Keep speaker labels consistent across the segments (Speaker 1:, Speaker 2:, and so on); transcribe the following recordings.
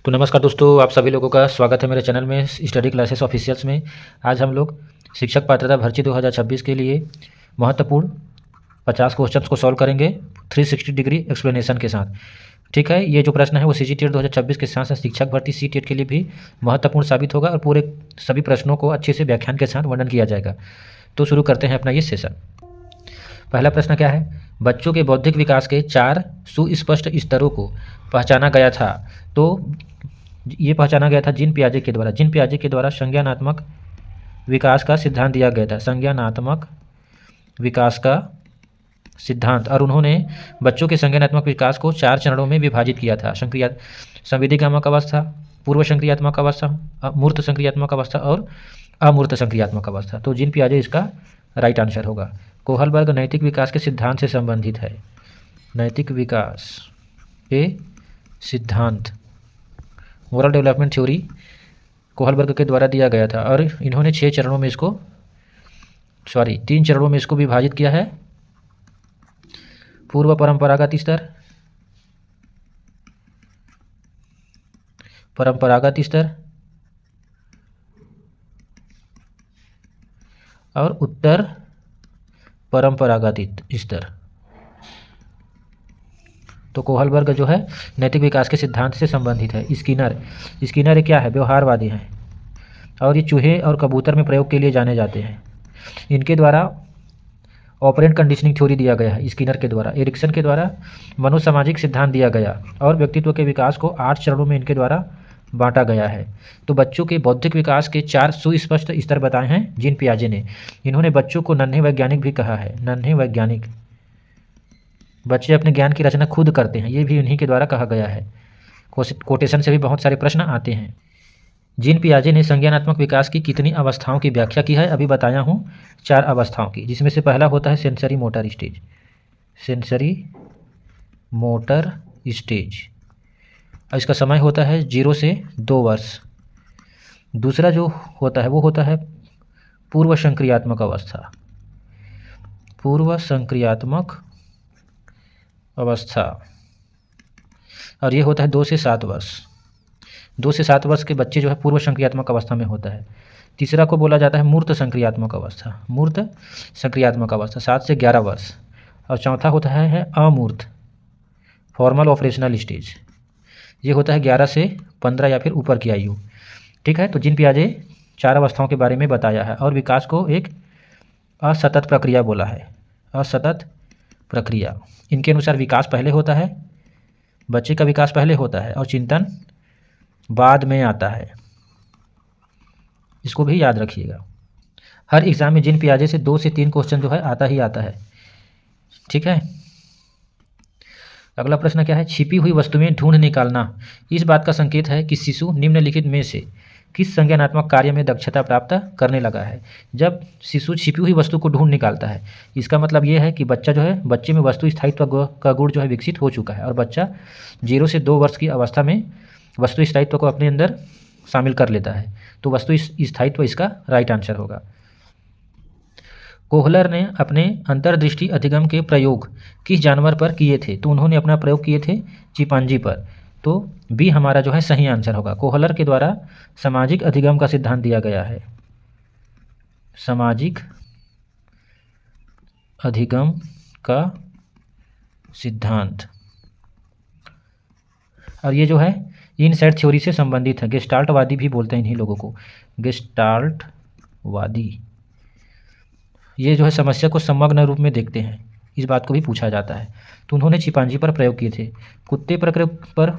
Speaker 1: तो नमस्कार दोस्तों, आप सभी लोगों का स्वागत है मेरे चैनल में स्टडी क्लासेस ऑफिशियल्स में। आज हम लोग शिक्षक पात्रता भर्ती 2026 के लिए महत्वपूर्ण 50 क्वेश्चंस को सॉल्व करेंगे 360 डिग्री एक्सप्लेनेशन के साथ। ठीक है, ये जो प्रश्न है वो CGTET 2026 के साथ साथ शिक्षक भर्ती CTET के लिए भी महत्वपूर्ण साबित होगा और पूरे सभी प्रश्नों को अच्छे से व्याख्यान के साथ वर्णन किया जाएगा। तो शुरू करते हैं अपना ये सेशन। पहला प्रश्न क्या है? बच्चों के बौद्धिक विकास के 4 सुस्पष्ट स्तरों को पहचाना गया था। तो ये पहचाना गया था जीन पियाजे के द्वारा। जीन पियाजे के द्वारा संज्ञानात्मक विकास का सिद्धांत दिया गया था, संज्ञानात्मक विकास का सिद्धांत। और उन्होंने बच्चों के संज्ञानात्मक विकास को 4 चरणों में विभाजित किया था। संवेदीगामक अवस्था, पूर्व संक्रियात्मक अवस्था, मूर्त संक्रियात्मक अवस्था और अमूर्त संक्रियात्मक अवस्था। तो जीन पियाजे इसका राइट आंसर होगा। कोहलबर्ग नैतिक विकास के सिद्धांत से संबंधित है। नैतिक विकास के सिद्धांत, मोरल डेवलपमेंट थ्योरी कोहलबर्ग के द्वारा दिया गया था और इन्होंने 3 चरणों में इसको विभाजित किया है। पूर्व परंपरागत स्तर, परंपरागत स्तर और उत्तर परंपरागत स्तर। तो कोहलबर्ग जो है नैतिक विकास के सिद्धांत से संबंधित है। स्किनर क्या है? व्यवहारवादी हैं और ये चूहे और कबूतर में प्रयोग के लिए जाने जाते हैं। इनके द्वारा ऑपरेंट कंडीशनिंग थ्योरी दिया गया है स्किनर के द्वारा। एरिक्सन के द्वारा मनोसामाजिक सिद्धांत दिया गया और व्यक्तित्व के विकास को 8 चरणों में इनके द्वारा बांटा गया है। तो बच्चों के बौद्धिक विकास के 4 सुस्पष्ट स्तर बताए हैं जीन पियाजे ने। इन्होंने बच्चों को नन्हे वैज्ञानिक भी कहा है। नन्हे वैज्ञानिक, बच्चे अपने ज्ञान की रचना खुद करते हैं, ये भी इन्हीं के द्वारा कहा गया है। कोटेशन से भी बहुत सारे प्रश्न आते हैं। जीन पियाजे ने संज्ञानात्मक विकास की कितनी अवस्थाओं की व्याख्या की है? अभी बताया हूँ 4 अवस्थाओं की, जिसमें से पहला होता है sensory motor stage. Sensory motor stage और इसका समय होता है 0 से 2 वर्ष। दूसरा जो होता है वो होता है पूर्व संक्रियात्मक अवस्था। पूर्व संक्रियात्मक अवस्था और ये होता है 2 से 7 वर्ष। 2 से 7 वर्ष के बच्चे जो है पूर्व संक्रियात्मक अवस्था में होता है। तीसरा को बोला जाता है मूर्त संक्रियात्मक अवस्था। मूर्त संक्रियात्मक अवस्था 7 से 11 वर्ष। और चौथा होता है अमूर्त, फॉर्मल ऑपरेशनल स्टेज। ये होता है 11 से 15 या फिर ऊपर की आयु। ठीक है, तो जीन पियाजे 4 अवस्थाओं के बारे में बताया है और विकास को एक असतत प्रक्रिया बोला है। असतत प्रक्रिया। इनके अनुसार विकास पहले होता है, बच्चे का विकास पहले होता है और चिंतन बाद में आता है। इसको भी याद रखिएगा। हर एग्जाम में जीन पियाजे से 2 से 3 क्वेश्चन जो है आता ही आता है। ठीक है, अगला प्रश्न क्या है? छिपी हुई वस्तुएं ढूंढ निकालना इस बात का संकेत है कि शिशु निम्नलिखित में से किस संज्ञानात्मक कार्य में दक्षता प्राप्त करने लगा है। जब शिशु छिपी हुई वस्तु को ढूंढ निकालता है, इसका मतलब ये है कि बच्चा जो है, बच्चे में वस्तु स्थायित्व का गुण जो है विकसित हो चुका है और बच्चा 0 से 2 वर्ष की अवस्था में वस्तु स्थायित्व को अपने अंदर शामिल कर लेता है। तो वस्तु स्थायित्व इसका राइट आंसर होगा। कोहलर ने अपने अंतर्दृष्टि अधिगम के प्रयोग किस जानवर पर किए थे? तो उन्होंने अपना प्रयोग किए थे चिंपांजी पर। तो बी हमारा जो है सही आंसर होगा। कोहलर के द्वारा सामाजिक अधिगम का सिद्धांत दिया गया है। सामाजिक अधिगम का सिद्धांत। और ये जो है इनसाइट थ्योरी से संबंधित है। गेस्टाल्टवादी भी बोलते हैं इन्हीं लोगों को, गेस्टाल्टवादी। ये जो है समस्या को समग्र रूप में देखते हैं, इस बात को भी पूछा जाता है। तो उन्होंने चिंपांजी पर प्रयोग किए थे। कुत्ते पर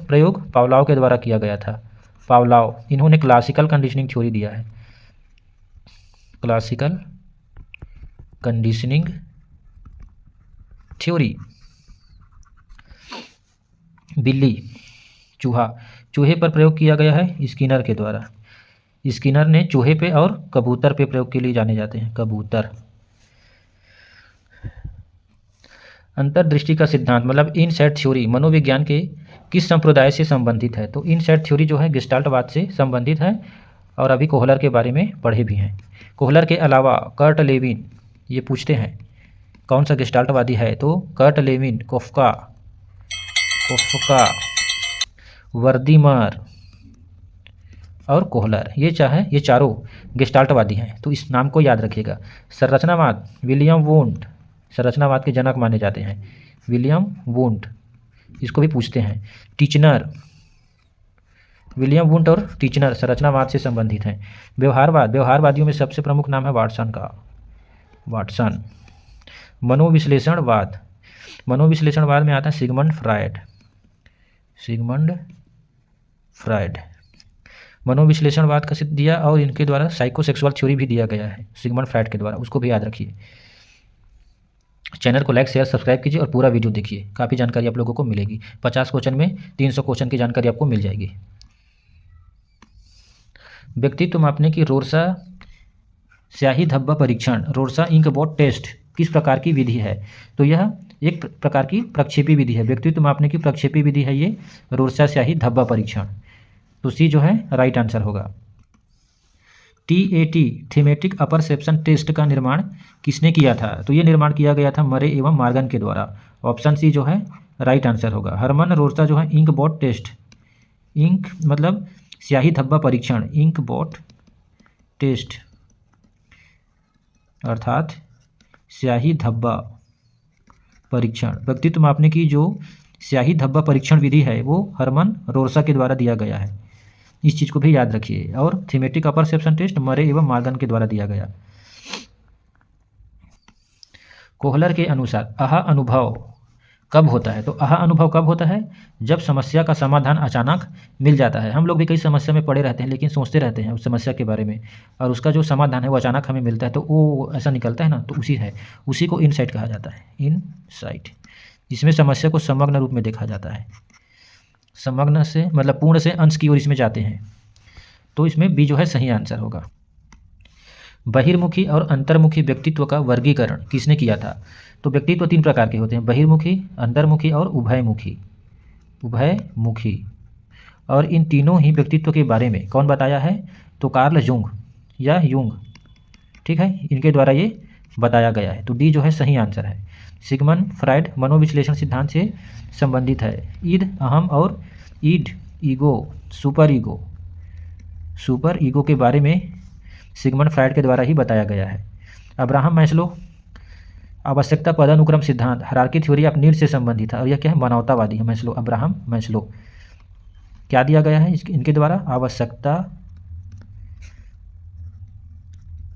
Speaker 1: प्रयोग पावलाव के द्वारा किया गया था। पावलाव, इन्होंने क्लासिकल कंडीशनिंग थ्योरी दिया है। Classical conditioning theory. बिल्ली, चूहे पर प्रयोग किया गया है स्किनर के द्वारा। स्किनर ने चूहे पे और कबूतर पे प्रयोग के लिए जाने जाते हैं। कबूतर। अंतर्दृष्टि का सिद्धांत मतलब इनसाइट थ्योरी मनोविज्ञान के किस संप्रदाय से संबंधित है? तो इनसाइट थ्योरी जो है गेस्टाल्टवाद से संबंधित है और अभी कोहलर के बारे में पढ़े भी हैं। कोहलर के अलावा कर्ट लेविन, ये पूछते हैं कौन सा गेस्टाल्टवादी है? तो कर्ट लेविन, कोफ्का, वर्दीमर, और कोहलर, ये चारों गेस्टाल्टवादी हैं। तो इस नाम को याद रखिएगा। संरचनावाद, विलियम वुंड संरचनावाद के जनक माने जाते हैं, विलियम वुंड, इसको भी पूछते हैं। टीचनर, विलियम वुंड और टीचनर संरचनावाद से संबंधित हैं। व्यवहारवाद, व्यवहारवादियों में सबसे प्रमुख नाम है वाटसन का, वाटसन। मनोविश्लेषणवाद, मनोविश्लेषणवाद में आता है सिगमंड फ्रायड, सिगमंड फ्रायड। मनोविश्लेषणवाद का सिद्ध दिया और इनके द्वारा साइकोसेक्सुअल थ्योरी भी दिया गया है सिगमंड फ्रायड के द्वारा, उसको भी याद रखिए। चैनल को लाइक शेयर सब्सक्राइब कीजिए और पूरा वीडियो देखिए, काफ़ी जानकारी आप लोगों को मिलेगी। 50 क्वेश्चन में 300 क्वेश्चन की जानकारी आपको मिल जाएगी। व्यक्तित्व मापने की रोर्सा स्याही धब्बा परीक्षण, रोर्सा इंक बोर्ड टेस्ट किस प्रकार की विधि है? तो यह एक प्रकार की प्रक्षेपी विधि है। व्यक्तित्व मापने की प्रक्षेपी विधि है ये रोर्सा स्याही धब्बा परीक्षण। तो सी जो है राइट आंसर होगा। TAT थीमेटिक अपरसेप्शन टेस्ट का निर्माण किसने किया था? तो ये निर्माण किया गया था मरे एवं मॉर्गन के द्वारा। ऑप्शन सी जो है राइट आंसर होगा। हरमन रोर्सा जो है इंक बोर्ड टेस्ट, इंक मतलब स्याही धब्बा परीक्षण, इंक बोर्ड टेस्ट अर्थात स्याही धब्बा परीक्षण, व्यक्तित्व मापने की जो स्याही धब्बा परीक्षण विधि है वो हरमन रोर्सा के द्वारा दिया गया है। इस चीज़ को भी याद रखिए। और थीमेटिक अपरसेप्शन टेस्ट मरे एवं मॉर्गन के द्वारा दिया गया। कोहलर के अनुसार आहा अनुभव कब होता है? तो आहा अनुभव कब होता है? जब समस्या का समाधान अचानक मिल जाता है। हम लोग भी कई समस्या में पड़े रहते हैं लेकिन सोचते रहते हैं उस समस्या के बारे में, और उसका जो समाधान है वो अचानक हमें मिलता है तो वो ऐसा निकलता है ना, तो उसी को इनसाइट कहा जाता है, इनसाइट। इसमें समस्या को समग्र रूप में देखा जाता है। समग्र से मतलब पूर्ण से अंश की ओर इसमें जाते हैं, तो इसमें बी जो है सही आंसर होगा। बहिर्मुखी और अंतर्मुखी व्यक्तित्व का वर्गीकरण किसने किया था? तो व्यक्तित्व 3 प्रकार के होते हैं, बहिर्मुखी, अंतर्मुखी और उभयमुखी, उभयमुखी। और इन तीनों ही व्यक्तित्व के बारे में कौन बताया है? तो कार्ल जुंग या युंग, ठीक है, इनके द्वारा ये बताया गया है। तो डी जो है सही आंसर है। सिगमंड फ्रायड मनोविश्लेषण सिद्धांत से संबंधित है। ईड अहम और ईड ego, super ego, super ego के बारे में सिगमंड फ्रायड के द्वारा ही बताया गया है। अब्राहम मैस्लो आवश्यकता पदानुक्रम सिद्धांत, हायरार्की थ्योरी ऑफ नीड से संबंधित है और यह क्या है? मानवतावादी है। मैस्लो, अब्राहम मैस्लो, क्या दिया गया है इनके द्वारा? आवश्यकता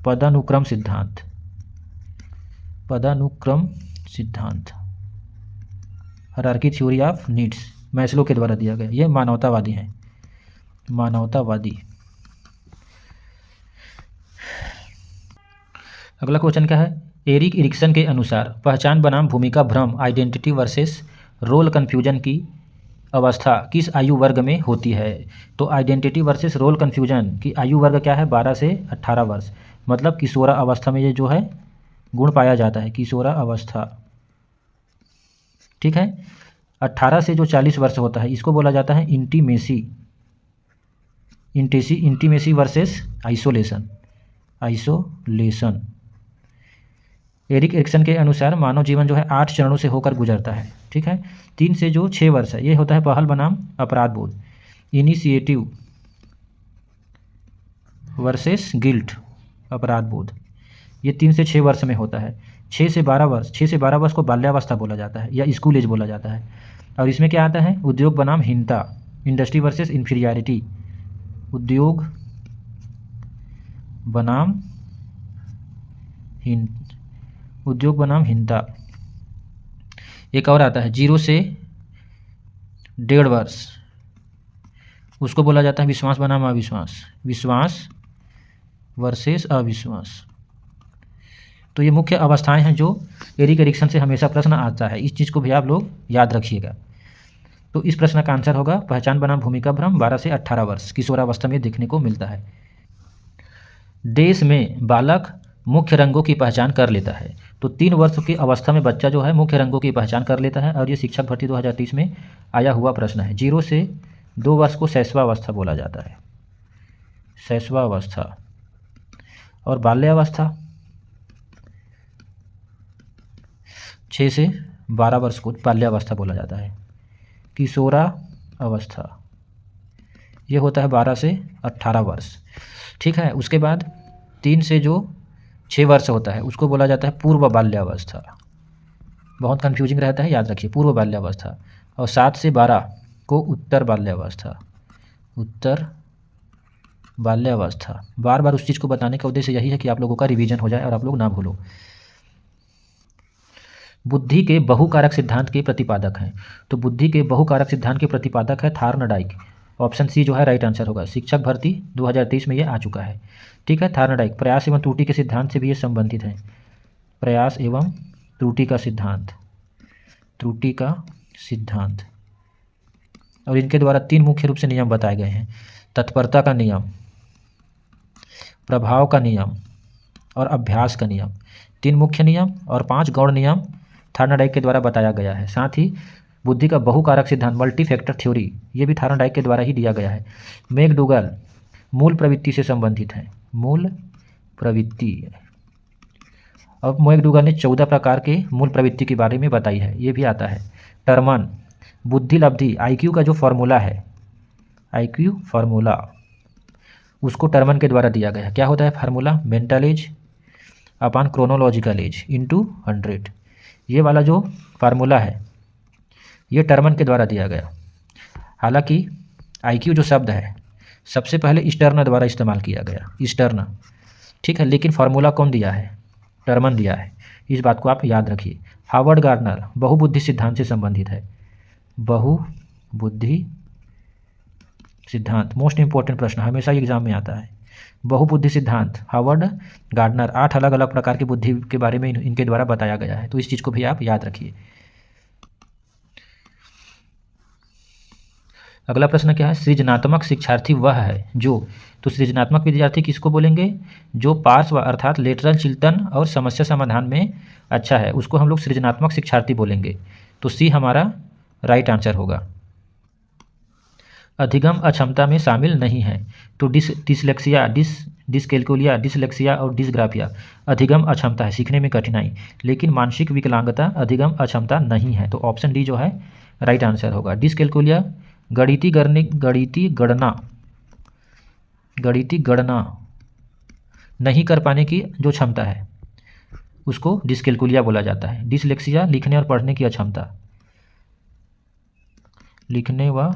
Speaker 1: पदानुक्रम सिद्धांत, पदानुक्रम सिद्धांत, hierarchy theory of needs Maslow के द्वारा दिया गया। ये मानवतावादी हैं, मानवतावादी। अगला क्वेश्चन क्या है? एरिक इरिक्सन के अनुसार पहचान बनाम भूमिका भ्रम, आइडेंटिटी वर्सेस रोल कन्फ्यूजन की अवस्था किस आयु वर्ग में होती है? तो आइडेंटिटी वर्सेस रोल कन्फ्यूजन की आयु वर्ग क्या है? 12 से 18 वर्ष, मतलब किशोरा अवस्था में ये जो है गुण पाया जाता है, किशोरा अवस्था, ठीक है। 18 से जो 40 वर्ष होता है इसको बोला जाता है intimacy, intimacy versus isolation, isolation. Erik Erikson के अनुसार मानव जीवन जो है 8 चरणों से होकर गुजरता है, ठीक है। 3 से जो 6 वर्ष है ये होता है पहल बनाम अपराध बोध, इनिशिएटिव वर्सेस गिल्ट, अपराध बोध। ये 3 से 6 वर्ष में होता है। 6 से 12 वर्ष, 6 से 12 वर्ष को बाल्यावस्था बोला जाता है या स्कूल एज बोला जाता है। और इसमें क्या आता है? उद्योग बनाम हीनता, इंडस्ट्री वर्सेस इन्फीरियरिटी, उद्योग बनाम उद्योग बनाम हीनता। एक और आता है 0 से 1.5 वर्ष, उसको बोला जाता है विश्वास बनाम अविश्वास, विश्वास वर्सेस अविश्वास। तो ये मुख्य अवस्थाएं हैं जो एरिक एरिक्सन से हमेशा प्रश्न आता है, इस चीज़ को भी आप लोग याद रखिएगा। तो इस प्रश्न का आंसर होगा पहचान बनाम भूमिका भ्रम 12 से 18 वर्ष किशोरावस्था में देखने को मिलता है। देश में बालक मुख्य रंगों की पहचान कर लेता है। तो 3 वर्ष की अवस्था में बच्चा जो है मुख्य रंगों की पहचान कर लेता है और ये शिक्षक भर्ती 2030 में आया हुआ प्रश्न है। 0 से 2 वर्ष को शैशवावस्था बोला जाता है, शैशवावस्था। और बाल्यावस्था 6 से 12 वर्ष को बाल्यावस्था बोला जाता है, किशोरा अवस्था। ये होता है 12 से 18 वर्ष। ठीक है, उसके बाद 3 से जो 6 वर्ष होता है उसको बोला जाता है पूर्व बाल्यावस्था। बहुत कन्फ्यूजिंग रहता है, याद रखिए, पूर्व बाल्यावस्था। और 7 से 12 को उत्तर बाल्यावस्था। उत्तर बाल्यावस्था। बार बार उस चीज़ को बताने का उद्देश्य यही है कि आप लोगों का रिवीजन हो जाए और आप लोग ना भूलो। बुद्धि के बहुकारक सिद्धांत के प्रतिपादक हैं। तो बुद्धि के बहुकारक सिद्धांत के प्रतिपादक है थार्नडाइक। ऑप्शन सी जो है राइट आंसर होगा। शिक्षक भर्ती 2023 में ये आ चुका है। ठीक है, थार्नडाइक। प्रयास एवं त्रुटि के सिद्धांत से भी ये संबंधित है। प्रयास एवं त्रुटि का सिद्धांत, त्रुटि का सिद्धांत। और इनके द्वारा 3 मुख्य रूप से नियम बताए गए हैं। तत्परता का नियम, प्रभाव का नियम और अभ्यास का नियम। 3 मुख्य नियम और 5 गौण नियम थार्नडाइक के द्वारा बताया गया है। साथ ही बुद्धि का बहुकारक सिद्धांत, मल्टी फैक्टर थ्योरी, ये भी थार्नडाइक के द्वारा ही दिया गया है। मैकडूगल मूल प्रवृत्ति से संबंधित है। मूल प्रवृत्ति। अब मैकडूगल ने 14 प्रकार के मूल प्रवृत्ति के बारे में बताई है, ये भी आता है। टर्मन बुद्धि लब्धि, आईक्यू का जो फॉर्मूला है, आईक्यू फार्मूला, उसको टर्मन के द्वारा दिया गया है। क्या होता है formula? Mental as upon chronological age into 100। ये वाला जो फार्मूला है ये टर्मन के द्वारा दिया गया। हालांकि आईक्यू जो शब्द है सबसे पहले स्टर्न द्वारा इस्तेमाल किया गया, स्टर्न। ठीक है, लेकिन फार्मूला कौन दिया है? टर्मन दिया है। इस बात को आप याद रखिए। हार्वर्ड गार्डनर बहुबुद्धि सिद्धांत से संबंधित है। बहुबुद्धि सिद्धांत मोस्ट इंपॉर्टेंट प्रश्न, हमेशा एग्जाम में आता है। बहुबुद्धि सिद्धांत हार्वर्ड गार्डनर, 8 अलग अलग प्रकार की बुद्धि के बारे में इनके द्वारा बताया गया है। तो इस चीज़ को भी आप याद रखिए। अगला प्रश्न क्या है? सृजनात्मक शिक्षार्थी वह है जो, तो सृजनात्मक विद्यार्थी किसको बोलेंगे? जो पार्श्व अर्थात लेटरल चिंतन और समस्या समाधान में अच्छा है, उसको हम लोग सृजनात्मक शिक्षार्थी बोलेंगे। तो सी हमारा राइट आंसर होगा। अधिगम अक्षमता में शामिल नहीं है। तो डिसलेक्सिया, डिसकैल्कुलिया, डिसलेक्सिया और डिसग्राफिया अधिगम अक्षमता है, सीखने में कठिनाई। लेकिन मानसिक विकलांगता अधिगम अक्षमता नहीं है। तो ऑप्शन डी जो है राइट आंसर होगा। डिसकैल्कुलिया गणितीय गणना नहीं कर पाने की जो क्षमता है उसको डिसकैल्कुलिया बोला जाता है। डिसलेक्सिया लिखने और पढ़ने की अक्षमता, लिखने व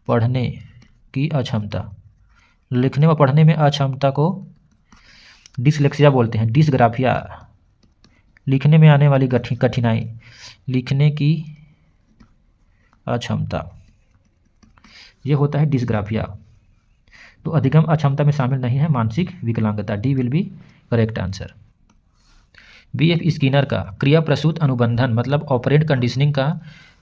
Speaker 1: पढ़ने की अक्षमता, लिखने व पढ़ने में अक्षमता को डिसलेक्सिया बोलते हैं। डिसग्राफिया लिखने में आने वाली कठिनाई, लिखने की अक्षमता, ये होता है डिसग्राफिया। तो अधिगम अक्षमता में शामिल नहीं है मानसिक विकलांगता। D will be correct answer. BF Skinner का क्रिया प्रसूत अनुबंधन मतलब ऑपरेंट कंडीशनिंग का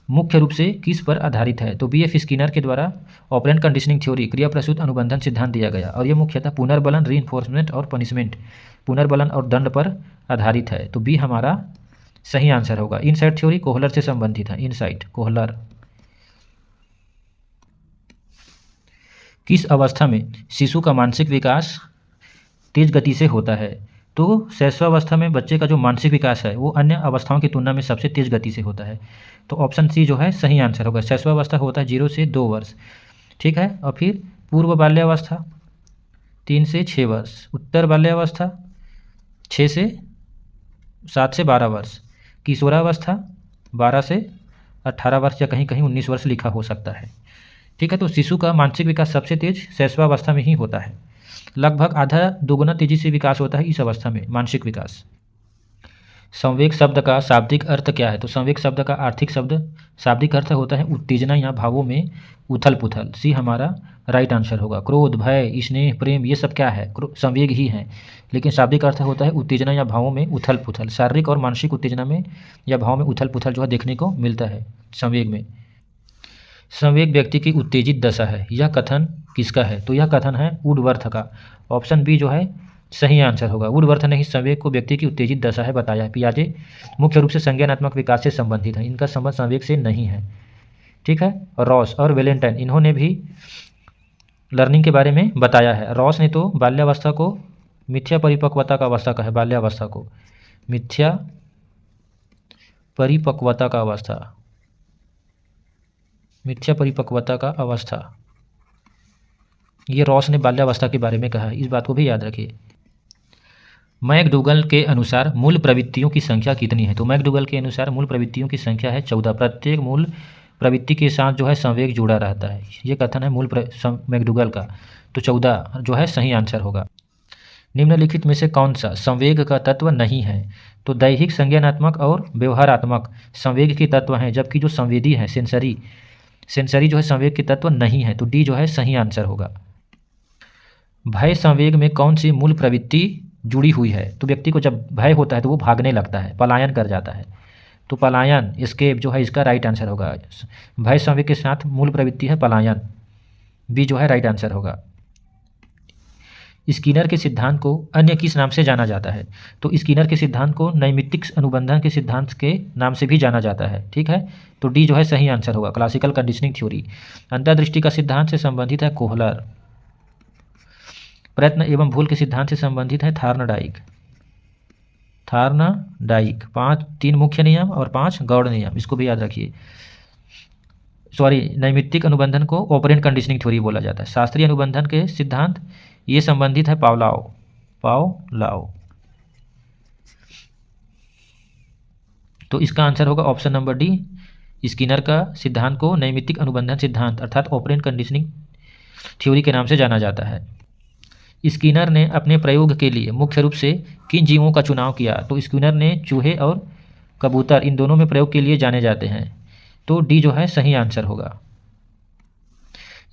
Speaker 1: मुख्य रूप से किस पर आधारित है? तो बीएफ स्किनर के द्वारा ऑपरेंट कंडीशनिंग थ्योरी, क्रिया प्रसूत अनुबंधन सिद्धांत दिया गया और ये मुख्यतः पुनर्बलन, रीइंफोर्समेंट और पनिशमेंट, पुनर्बलन और दंड पर आधारित है। तो बी हमारा सही आंसर होगा। इनसाइट थ्योरी कोहलर से संबंधित है। Insight Kohler. किस अवस्था में शिशु का मानसिक विकास तेज गति से होता है? तो शैशवावस्था में बच्चे का जो मानसिक विकास है वो अन्य अवस्थाओं की तुलना में सबसे तेज गति से होता है। तो ऑप्शन सी जो है सही आंसर होगा। शैशवावस्था होता है 0 से 2 वर्ष। ठीक है, और फिर पूर्व बाल्यावस्था 3 से 6 वर्ष, उत्तर बाल्यावस्था 6 से 7 से 12 वर्ष, किशोरावस्था 12 से 18 वर्ष या कहीं कहीं 19 वर्ष लिखा हो सकता है। ठीक है, तो शिशु का मानसिक विकास सबसे तेज शैशवावस्था में ही होता है। लगभग आधा दोगुना तेजी से विकास होता है इस अवस्था में मानसिक विकास। संवेग शब्द का शाब्दिक अर्थ क्या है? तो संवेग शब्द का आर्थिक शब्द शाब्दिक अर्थ होता है उत्तेजना या भावों में उथल पुथल। सी हमारा राइट आंसर होगा। क्रोध, भय, स्नेह, प्रेम ये सब क्या है? संवेग ही है, लेकिन शाब्दिक अर्थ होता है उत्तेजना या भावों में उथल पुथल। शारीरिक और मानसिक उत्तेजना में या भावों में उथल पुथल जो है देखने को मिलता है संवेग में। संवेग व्यक्ति की उत्तेजित दशा है। यह कथन किसका है? तो यह कथन है वुडवर्थ का। ऑप्शन बी जो है सही आंसर होगा। वुडवर्थ ने ही संवेग को व्यक्ति की उत्तेजित दशा है बताया है। पियाजे मुख्य रूप से संज्ञानात्मक विकास से संबंधित है, इनका संबंध संवेग से नहीं है। ठीक है, रॉस और वेलेंटाइन इन्होंने भी लर्निंग के बारे में बताया है। रॉस ने तो बाल्यावस्था को मिथ्या परिपक्वता का अवस्था कहा है। बाल्यावस्था को मिथ्या परिपक्वता का अवस्था, मिथ्या परिपक्वता का अवस्था, ये रॉस ने बाल्यावस्था के बारे में कहा है, इस बात को भी याद रखिए। मैकडूगल के अनुसार मूल प्रवृत्तियों की संख्या कितनी है? तो मैकडूगल के अनुसार मूल प्रवृत्तियों की संख्या है 14। प्रत्येक मूल प्रवृत्ति के साथ जो है संवेग जुड़ा रहता है, ये कथन है मैकडूगल का। तो 14 जो है सही आंसर होगा। निम्नलिखित में से कौन सा संवेग का तत्व नहीं है? तो दैहिक, संज्ञानात्मक और व्यवहारात्मक संवेग के तत्व हैं, जबकि जो संवेदी है सेंसरी जो है संवेग के तत्व नहीं है। तो डी जो है सही आंसर होगा। भय संवेग में कौन सी मूल प्रवृत्ति जुड़ी हुई है? तो व्यक्ति को जब भय होता है तो वो भागने लगता है, पलायन कर जाता है। तो पलायन, एस्केप जो है इसका राइट आंसर होगा। भय संवेग के साथ मूल प्रवृत्ति है पलायन, बी जो है राइट आंसर होगा। स्किनर के सिद्धांत को अन्य किस नाम से जाना जाता है? तो स्किनर के सिद्धांत को नैमित्तिक अनुबंधन के सिद्धांत के नाम से भी जाना जाता है, ठीक है। तो डी जो है सही आंसर होगा, क्लासिकल कंडीशनिंग थ्योरी। अंतर्दृष्टि का सिद्धांत से संबंधित है कोहलर। प्रयत्न एवं भूल के सिद्धांत से संबंधित है थार्नडाइक। 3 मुख्य नियम और 5 गौड़ नियम, इसको भी याद रखिए। नैमित्तिक अनुबंधन को ऑपरेंट कंडीशनिंग थ्योरी बोला जाता है। शास्त्रीय अनुबंधन के सिद्धांत ये संबंधित है पावलाव। तो इसका आंसर होगा ऑप्शन नंबर डी। स्किनर का सिद्धांत को नैमित्तिक अनुबंधन सिद्धांत अर्थात ऑपरेंट कंडीशनिंग थ्योरी के नाम से जाना जाता है। स्किनर ने अपने प्रयोग के लिए मुख्य रूप से किन जीवों का चुनाव किया? तो स्किनर ने चूहे और कबूतर इन दोनों में प्रयोग के लिए जाने जाते हैं। तो डी जो है सही आंसर होगा।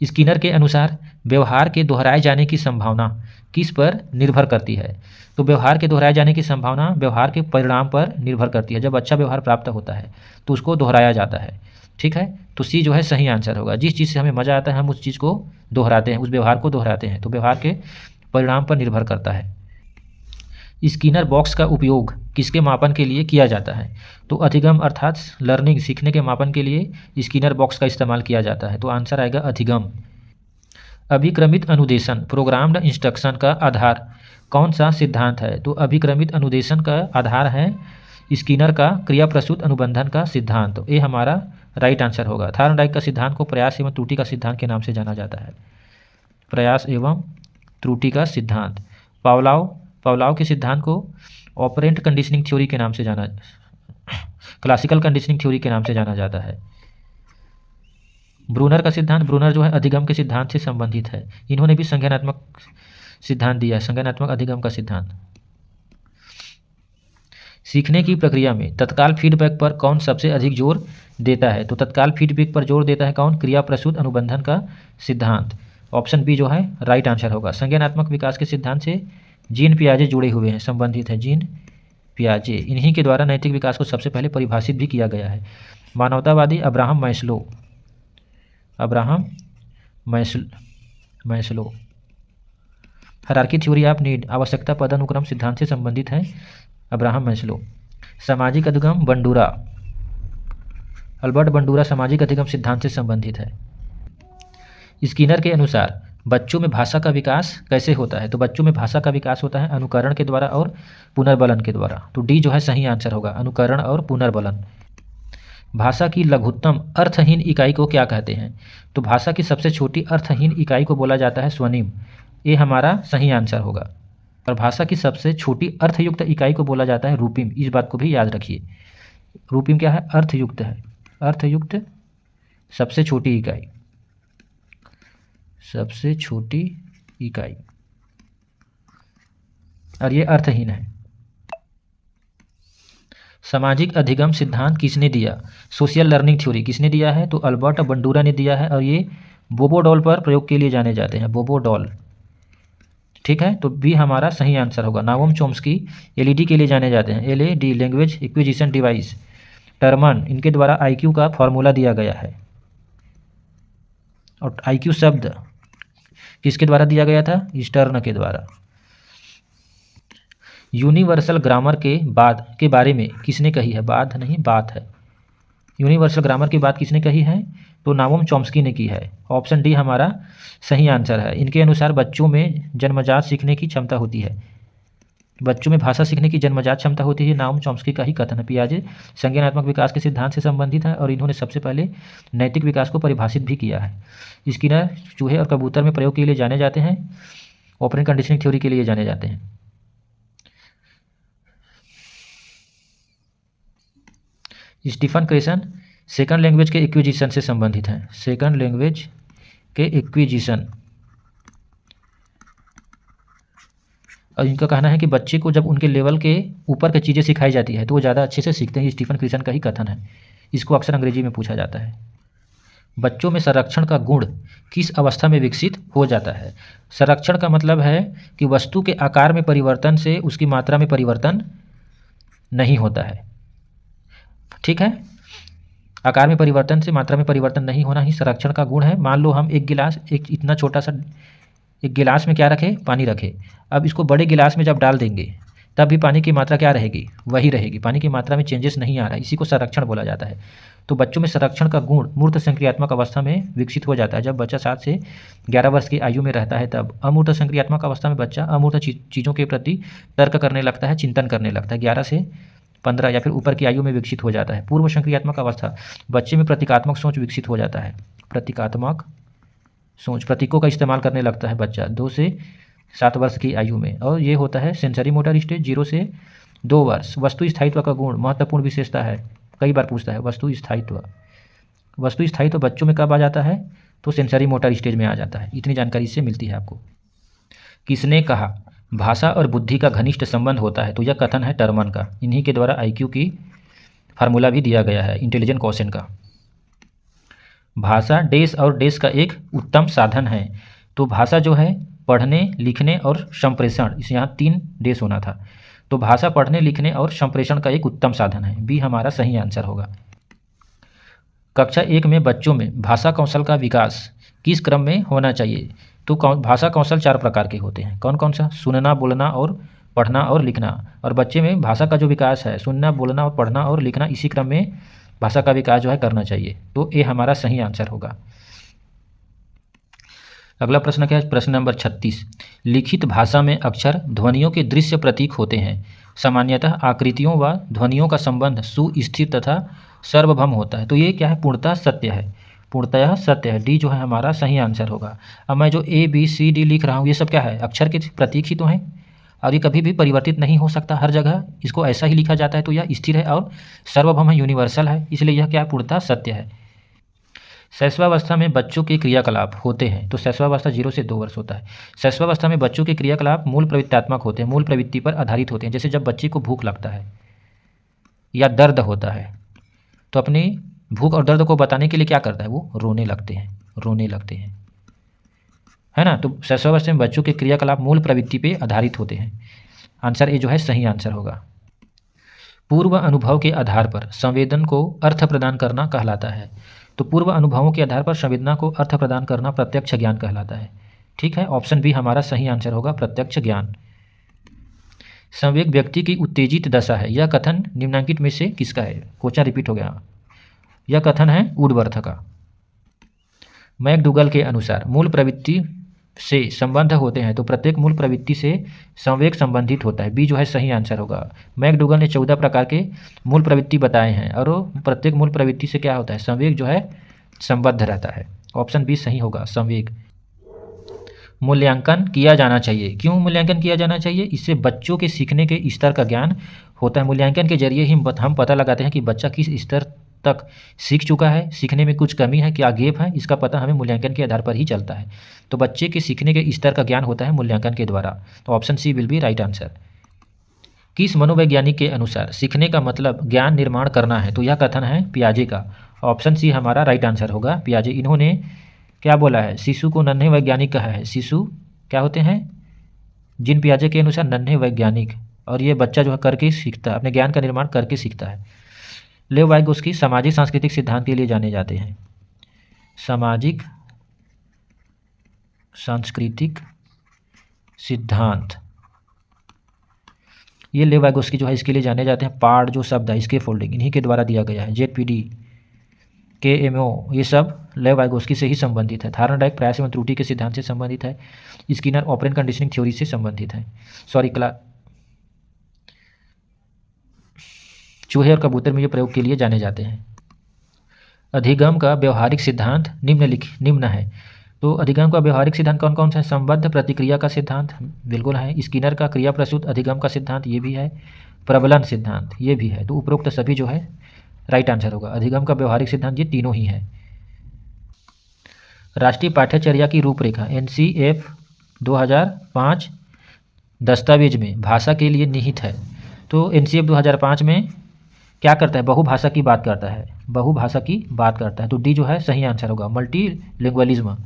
Speaker 1: स्किनर के अनुसार व्यवहार के दोहराए जाने की संभावना किस पर निर्भर करती है? तो व्यवहार के दोहराए जाने की संभावना व्यवहार के परिणाम पर निर्भर करती है। जब अच्छा व्यवहार प्राप्त होता है तो उसको दोहराया जाता है, ठीक है। तो सी जो है सही आंसर होगा। जिस चीज़ से हमें मज़ा आता है हम उस चीज़ को दोहराते हैं, उस व्यवहार को दोहराते हैं। तो व्यवहार के परिणाम पर निर्भर करता है। स्किनर बॉक्स का उपयोग किसके मापन के लिए किया जाता है? तो अधिगम अर्थात लर्निंग, सीखने के मापन के लिए स्किनर बॉक्स का इस्तेमाल किया जाता है। तो आंसर आएगा अधिगम। अभिक्रमित अनुदेशन, प्रोग्राम्ड इंस्ट्रक्शन का आधार कौन सा सिद्धांत है? तो अभिक्रमित अनुदेशन का आधार है स्किनर का क्रिया प्रसूत अनुबंधन का सिद्धांत। तो ये हमारा राइट आंसर होगा। थार्नडाइक का सिद्धांत को प्रयास एवं त्रुटि का सिद्धांत के नाम से जाना जाता है। प्रयास एवं त्रुटि का सिद्धांत। पावलाव के सिद्धांत को ऑपरेंट कंडीशनिंग थ्योरी के नाम से क्लासिकल कंडीशनिंग थ्योरी के नाम से जाना जाता है। ब्रूनर का सिद्धांत, ब्रूनर जो है अधिगम के सिद्धांत से संबंधित है। इन्होंने भी संज्ञानात्मक सिद्धांत दिया है, संज्ञानात्मक अधिगम का सिद्धांत। सीखने की प्रक्रिया में तत्काल फीडबैक पर कौन सबसे अधिक जोर देता है? तो तत्काल फीडबैक पर जोर देता है कौन? क्रिया प्रसूत अनुबंधन का सिद्धांत। ऑप्शन बी जो है राइट आंसर होगा। संज्ञानात्मक विकास के सिद्धांत से जीन पियाजे जुड़े हुए हैं, संबंधित है जीन पियाजे। इन्हीं के द्वारा नैतिक विकास को सबसे पहले परिभाषित भी किया गया है। मानवतावादी Abraham Maslow. Hierarchy theory of need, आवश्यकता पदानुक्रम सिद्धांत से संबंधित है अब्राहम मैस्लो। सामाजिक अधिगम अल्बर्ट बंडूरा सामाजिक अधिगम सिद्धांत से संबंधित है। स्किनर के अनुसार बच्चों में भाषा का विकास कैसे होता है? तो बच्चों में भाषा का विकास होता है अनुकरण के द्वारा और पुनर्बलन के द्वारा। तो डी जो है सही आंसर होगा, अनुकरण और पुनर्बलन। भाषा की लघुत्तम अर्थहीन इकाई को क्या कहते हैं? तो भाषा की सबसे छोटी अर्थहीन इकाई को बोला जाता है स्वनिम। ये हमारा सही आंसर होगा। और भाषा की सबसे छोटी अर्थयुक्त इकाई को बोला जाता है रूपिम। इस बात को भी याद रखिए। रूपिम क्या है? अर्थयुक्त है। अर्थयुक्त सबसे छोटी इकाई, सबसे छोटी इकाई, और ये अर्थहीन है। सामाजिक अधिगम सिद्धांत किसने दिया? सोशल लर्निंग थ्योरी किसने दिया है? तो अल्बर्ट बंडूरा ने दिया है। और ये बोबोडॉल पर प्रयोग के लिए जाने जाते हैं, बोबोडॉल, ठीक है। तो बी हमारा सही आंसर होगा। नाओम चॉम्स्की एलईडी के लिए जाने जाते हैं, LED language acquisition device. Terman, इनके द्वारा आईक्यू का फॉर्मूला दिया गया है। और आईक्यू शब्द किसके द्वारा दिया गया था? स्टर्न के द्वारा। यूनिवर्सल ग्रामर के बाद के बारे में किसने कही है? बाद नहीं, बात है। यूनिवर्सल ग्रामर की बात किसने कही है? तो नाओम चॉम्स्की ने की है। ऑप्शन डी हमारा सही आंसर है। इनके अनुसार बच्चों में जन्मजात सीखने की क्षमता होती है। बच्चों में भाषा सीखने की जन्मजात क्षमता होती है, नाम चॉम्स्की का ही कथन है। पियाजे संज्ञानात्मक विकास के सिद्धांत से संबंधित है और इन्होंने सबसे पहले नैतिक विकास को परिभाषित भी किया है। स्किनर चूहे और कबूतर में प्रयोग के लिए जाने जाते हैं, ऑपरेंट कंडीशनिंग थ्योरी के लिए जाने जाते हैं। स्टीफन क्रेसन सेकंड लैंग्वेज के एक्विजिशन से संबंधित हैं। सेकंड लैंग्वेज के एक्विजिशन, और इनका कहना है कि बच्चे को जब उनके लेवल के ऊपर की चीज़ें सिखाई जाती है तो वो ज़्यादा अच्छे से सीखते हैं। स्टीफन क्रेसन का ही कथन है। इसको अक्सर अंग्रेजी में पूछा जाता है। बच्चों में संरक्षण का गुण किस अवस्था में विकसित हो जाता है? संरक्षण का मतलब है कि वस्तु के आकार में परिवर्तन से उसकी मात्रा में परिवर्तन नहीं होता है। ठीक है, आकार में परिवर्तन से मात्रा में परिवर्तन नहीं होना ही संरक्षण का गुण है। मान लो हम एक गिलास, एक इतना छोटा सा एक गिलास में क्या रखें, पानी रखें। अब इसको बड़े गिलास में जब डाल देंगे तब भी पानी की मात्रा क्या रहेगी, वही रहेगी। पानी की मात्रा में चेंजेस नहीं आ रहा है, इसी को संरक्षण बोला जाता है। तो बच्चों में संरक्षण का गुण मूर्त संक्रियात्मक अवस्था में विकसित हो जाता है। जब बच्चा 7 से 11 वर्ष की आयु में रहता है तब अमूर्त संक्रियात्मक अवस्था में बच्चा अमूर्त चीज़ों के प्रति तर्क करने लगता है, चिंतन करने लगता है। 11 से 15 या फिर ऊपर की आयु में विकसित हो जाता है। पूर्व संक्रियात्मक अवस्था, बच्चे में प्रतीकात्मक सोच विकसित हो जाता है। प्रतीकात्मक सोच, प्रतीकों का इस्तेमाल करने लगता है बच्चा 2 से 7 वर्ष की आयु में। और ये होता है सेंसरी मोटर स्टेज 0 से 2 वर्ष। वस्तु स्थायित्व का गुण महत्वपूर्ण विशेषता है, कई बार पूछता है। वस्तु स्थायित्व बच्चों में कब आ जाता है? तो सेंसरी मोटर स्टेज में आ जाता है। इतनी जानकारी इससे मिलती है आपको। किसने कहा भाषा और बुद्धि का घनिष्ठ संबंध होता है? तो यह कथन है टर्मन का। इन्हीं के द्वारा IQ की फार्मूला भी दिया गया है, इंटेलिजेंट क्वोशिएंट का। भाषा डेस और डेस का एक उत्तम साधन है। तो भाषा जो है पढ़ने, लिखने और संप्रेषण, इस यहाँ 3 डेस होना था। तो भाषा पढ़ने, लिखने और संप्रेषण का एक उत्तम साधन है। बी हमारा सही आंसर होगा। कक्षा 1 में बच्चों में भाषा कौशल का विकास किस क्रम में होना चाहिए? तो भाषा कौशल 4 प्रकार के होते हैं। कौन कौन सा? सुनना, बोलना और पढ़ना और लिखना। और बच्चे में भाषा का जो विकास है, सुनना, बोलना और पढ़ना और लिखना, इसी क्रम में भाषा का विकास जो है करना चाहिए। तो ये हमारा सही आंसर होगा। अगला प्रश्न क्या है? प्रश्न नंबर 36। लिखित भाषा में अक्षर ध्वनियों के दृश्य प्रतीक होते हैं। सामान्यतः आकृतियों व ध्वनियों का संबंध सुस्थिर तथा सार्वभौम होता है। तो ये क्या है? पूर्णतः सत्य है। पूर्णतः सत्य है। डी जो है हमारा सही आंसर होगा। अब मैं जो ABCD लिख रहा हूँ ये सब क्या है? अक्षर के प्रतीक ही तो हैं और ये कभी भी परिवर्तित नहीं हो सकता। हर जगह इसको ऐसा ही लिखा जाता है। तो यह स्थिर है और सार्वभौम है, यूनिवर्सल है, इसलिए यह क्या? पूर्णतः सत्य है। शैशवावस्था में बच्चों के क्रियाकलाप होते हैं। तो शैशवावस्था 0 से 2 वर्ष होता है। शैशवावस्था में बच्चों के क्रियाकलाप मूल प्रवृत्त्यात्मक होते हैं, मूल प्रवृत्ति पर आधारित होते हैं। जैसे जब बच्चे को भूख लगता है या दर्द होता है तो अपनी भूख और दर्द को बताने के लिए क्या करता है? वो रोने लगते हैं, है ना। तो शैशवावस्था में बच्चों के क्रियाकलाप मूल प्रवृत्ति पे आधारित होते हैं। आंसर ए जो है सही आंसर होगा। पूर्व अनुभव के आधार पर संवेदन को अर्थ प्रदान करना कहलाता है। तो पूर्व अनुभवों के आधार पर संवेदना को अर्थ प्रदान करना प्रत्यक्ष ज्ञान कहलाता है। ठीक है, ऑप्शन बी हमारा सही आंसर होगा, प्रत्यक्ष ज्ञान। संवेग व्यक्ति की उत्तेजित दशा है। यह कथन निम्नलिखित में से किसका है? क्वेश्चन रिपीट हो गया। यह कथन है वुडवर्थ का। मैकडूगल के अनुसार मूल प्रवृत्ति से संबंध होते हैं। तो प्रत्येक मूल प्रवृत्ति से संवेग संबंधित होता है। बी जो है सही आंसर होगा। मैकडूगल ने 14 प्रकार के मूल प्रवृत्ति बताए हैं और प्रत्येक मूल प्रवृत्ति से क्या होता है? संवेग जो है संबद्ध रहता है। ऑप्शन बी सही होगा, संवेग। मूल्यांकन किया जाना चाहिए। क्यों मूल्यांकन किया जाना चाहिए? इससे बच्चों के सीखने के स्तर का ज्ञान होता है। मूल्यांकन के जरिए ही हम पता लगाते हैं कि बच्चा किस स्तर तक सीख चुका है, सीखने में कुछ कमी है, क्या गैप है, इसका पता हमें मूल्यांकन के आधार पर ही चलता है। तो बच्चे के सीखने के स्तर का ज्ञान होता है मूल्यांकन के द्वारा। तो option C will be right answer. किस मनोवैज्ञानिक के अनुसार सीखने का मतलब ज्ञान निर्माण करना है? तो यह कथन है पियाजे का। ऑप्शन सी हमारा राइट आंसर होगा, पियाजे। इन्होंने क्या बोला है? शिशु को नन्हे वैज्ञानिक कहा है। शिशु क्या होते हैं? जीन पियाजे के अनुसार नन्हे वैज्ञानिक। और ये बच्चा जो है करके सीखता है, अपने ज्ञान का निर्माण करके सीखता है। लेव वाइगोस्की सामाजिक सांस्कृतिक सिद्धांत के लिए जाने जाते हैं। सामाजिक सांस्कृतिक सिद्धांत, ये लेव वाइगोस्की जो है इसके लिए जाने जाते हैं। पार्ट जो शब्द है इसके फोल्डिंग इन्हीं के द्वारा दिया गया है। ZPD KMO ये सब लेव वाइगोस्की से ही संबंधित है। थार्नडाइक प्रयास एवं त्रुटि के सिद्धांत से संबंधित है। स्किनर ऑपरेंट कंडीशनिंग थ्योरी से संबंधित है। चूहे और कबूतर में ये प्रयोग के लिए जाने जाते हैं। अधिगम का व्यवहारिक सिद्धांत निम्न है। तो अधिगम का व्यवहारिक सिद्धांत कौन कौन सा है? संबद्ध प्रतिक्रिया का सिद्धांत बिल्कुल है। स्किनर का क्रिया प्रसूत अधिगम का सिद्धांत ये भी है। प्रबलन सिद्धांत ये भी है। तो उपरोक्त सभी जो है राइट आंसर होगा। अधिगम का व्यवहारिक सिद्धांत ये तीनों ही है। राष्ट्रीय पाठ्यचर्या की रूपरेखा NCF 2005 दस्तावेज में भाषा के लिए निहित है। तो NCF 2005 में क्या करता है? बहुभाषा की बात करता है। बहुभाषा की बात करता है। तो डी जो है सही आंसर होगा, मल्टीलिंगुअलिज्म।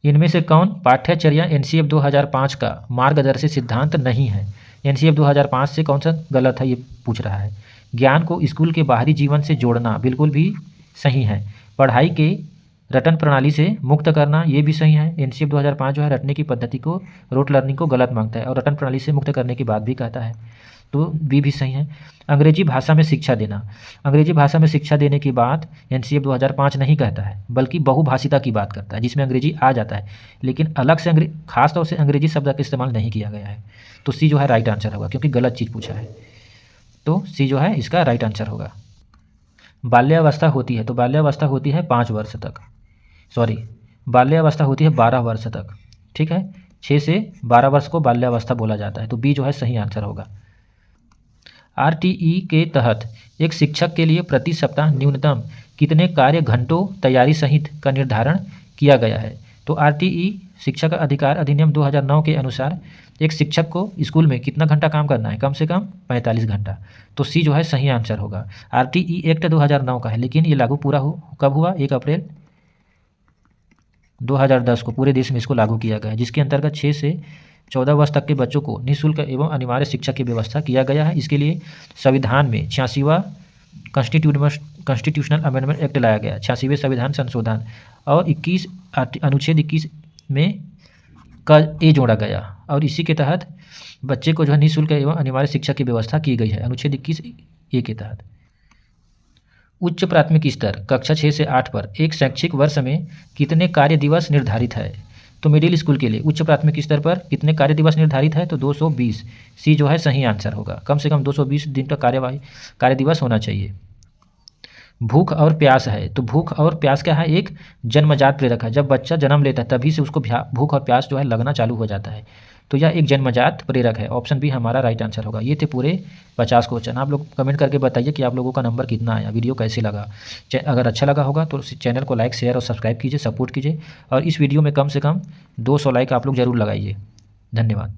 Speaker 1: इनमें से कौन पाठ्यचर्या NCF 2005 का मार्गदर्शी सिद्धांत नहीं है? NCF 2005 से कौन सा गलत है ये पूछ रहा है। ज्ञान को स्कूल के बाहरी जीवन से जोड़ना बिल्कुल भी सही है। पढ़ाई के रटन प्रणाली से मुक्त करना ये भी सही है। NCF 2005 जो है रटने की पद्धति को, रोट लर्निंग को गलत मांगता है और रटन प्रणाली से मुक्त करने की बात भी कहता है। तो बी भी सही है। अंग्रेजी भाषा में शिक्षा देना, अंग्रेजी भाषा में शिक्षा देने की बात NCF 2005 नहीं कहता है, बल्कि बहुभाषिता की बात करता है, जिसमें अंग्रेजी आ जाता है लेकिन अलग से खास तौर से अंग्रेजी शब्द का इस्तेमाल नहीं किया गया है। तो सी जो है राइट आंसर होगा, क्योंकि गलत चीज़ पूछा है। तो सी जो है इसका राइट आंसर होगा। बाल्यावस्था होती है, तो बाल्यावस्था होती है 5 वर्ष तक, बाल्यावस्था होती है 12 वर्ष तक। ठीक है, 6 से 12 वर्ष को बाल्यावस्था बोला जाता है। तो बी जो है सही आंसर होगा। RTE के तहत एक शिक्षक के लिए प्रति सप्ताह न्यूनतम कितने कार्य घंटों तैयारी सहित का निर्धारण किया गया है? तो RTE शिक्षक अधिकार अधिनियम 2009 के अनुसार एक शिक्षक को स्कूल में कितना घंटा काम करना है? कम से कम 45 घंटा। तो सी जो है सही आंसर होगा। RTE एक्ट 2009 का है, लेकिन ये लागू कब हुआ? 1 अप्रैल 2010 को पूरे देश में इसको लागू किया गया है, जिसके अंतर्गत 6 से 14 वर्ष तक के बच्चों को निःशुल्क एवं अनिवार्य शिक्षा की व्यवस्था किया गया है। इसके लिए संविधान में 86वां कॉन्स्टिट्यूशनल अमेंडमेंट एक्ट लाया गया, 86वें संविधान संशोधन, और 21 अनुच्छेद 21 में का ए जोड़ा गया, और इसी के तहत बच्चे को जो है निःशुल्क एवं अनिवार्य शिक्षा की व्यवस्था की गई है, अनुच्छेद 21 ए के तहत। उच्च प्राथमिक स्तर कक्षा 6 से 8 पर एक शैक्षिक वर्ष में कितने कार्य दिवस निर्धारित है? तो मिडिल स्कूल के लिए उच्च प्राथमिक स्तर पर कितने कार्य दिवस निर्धारित है? तो 220। सी जो है सही आंसर होगा। कम से कम 220 दिन का कार्य दिवस होना चाहिए। भूख और प्यास है, तो भूख और प्यास क्या है? एक जन्मजात प्रेरक है। जब बच्चा जन्म लेता है तभी से उसको भूख और प्यास जो है लगना चालू हो जाता है। तो यह एक जन्मजात प्रेरक है। ऑप्शन बी हमारा राइट आंसर होगा। ये थे पूरे 50 क्वेश्चन। आप लोग कमेंट करके बताइए कि आप लोगों का नंबर कितना आया, वीडियो कैसे लगा। अगर अच्छा लगा होगा तो चैनल को लाइक, शेयर और सब्सक्राइब कीजिए, सपोर्ट कीजिए, और इस वीडियो में कम से कम 200 लाइक आप लोग ज़रूर लगाइए। धन्यवाद।